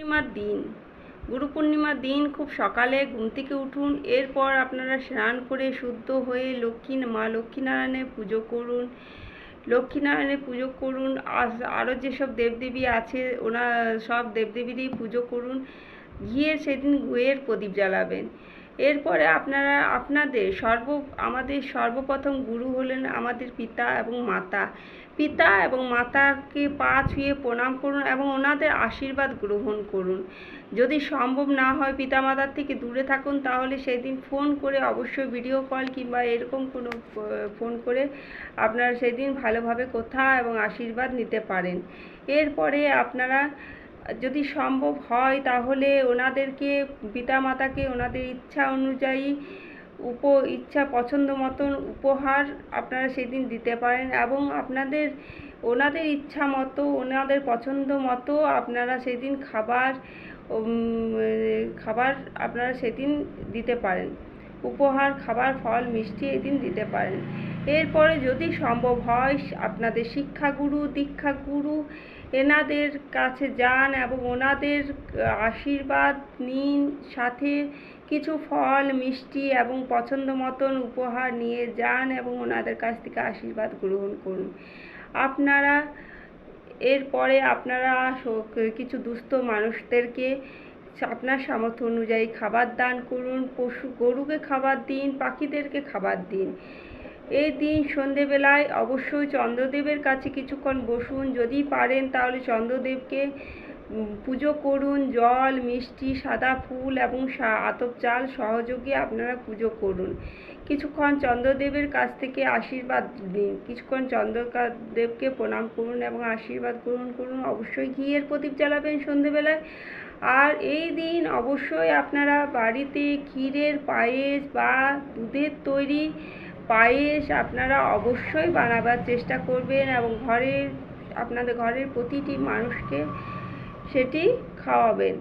পূর্ণিমার দিন, গুরু পূর্ণিমার দিন খুব সকালে ঘুম থেকে উঠুন। এরপর আপনারা স্নান করে শুদ্ধ হয়ে মা লক্ষ্মীনারায়ণের পুজো করুন। লক্ষ্মীনারায়ণের পুজো করুন। আরও যেসব দেবদেবী আছে সব দেবদেবীরই পুজো করুন। সেদিন ঘিয়ের প্রদীপ জ্বালাবেন। এরপরে আপনারা আমাদের সর্বপ্রথম গুরু হলেন আমাদের পিতা এবং মাতা। পিতা এবং মাতাকে পা ছুঁয়ে প্রণাম করুন এবং ওনাদের আশীর্বাদ গ্রহণ করুন। যদি সম্ভব না হয় পিতামাতার থেকে দূরে থাকুন, তাহলে সেদিন ফোন করে, অবশ্যই ভিডিও কল কিংবা এরকম কোনো ফোন করে আপনারা সেদিন ভালোভাবে কথা এবং আশীর্বাদ নিতে পারেন। এরপরে আপনারা যদি সম্ভব হয় তাহলে ওনাদেরকে, পিতামাতাকে ওনাদের ইচ্ছা অনুযায়ী ইচ্ছা পছন্দ মতন উপহার আপনারা সেদিন দিতে পারেন এবং ওনাদের ইচ্ছা মতো, ওনাদের পছন্দ মতো আপনারা সেদিন খাবার আপনারা সেদিন দিতে পারেন। উপহার, খাবার, ফল, মিষ্টি এদিন দিতে পারেন। এরপরে যদি সম্ভব হয় আপনাদের শিক্ষাগুরু, দীক্ষাগুরু এনাদের কাছে যান এবং ওনাদের আশীর্বাদ নিন। সাথে কিছু ফল, মিষ্টি এবং পছন্দ মতন উপহার নিয়ে যান এবং ওনাদের কাছ থেকে আশীর্বাদ গ্রহণ করুন। এরপরে আপনারা কিছু দুস্থ মানুষদেরকে আপনার সামর্থ্য অনুযায়ী খাবার দান করুন। গরুকে খাবার দিন, পাখিদেরকে খাবার দিন। এই দিন সন্ধেবেলায় অবশ্যই চন্দ্রদেবের কাছে কিছুক্ষণ বসুন। যদি পারেন তাহলে চন্দ্রদেবকে পুজো করুন। জল, মিষ্টি, সাদা ফুল এবং আতপ চাল সহযোগে আপনারা পুজো করুন। কিছুক্ষণ চন্দ্রদেবের কাছ থেকে আশীর্বাদ দিন। কিছুক্ষণ চন্দ্রদেবকে প্রণাম করুন এবং আশীর্বাদ গ্রহণ করুন। অবশ্যই ঘিয়ের প্রদীপ জ্বালাবেন সন্ধেবেলায়। আর এই দিন অবশ্যই আপনারা বাড়িতে ক্ষীরের পায়েস বা দুধের তৈরি পায়েস আপনারা অবশ্যই বানাবার চেষ্টা করবেন এবং আপনাদের ঘরের প্রতিটি মানুষকে সেটি খাওয়াবেন।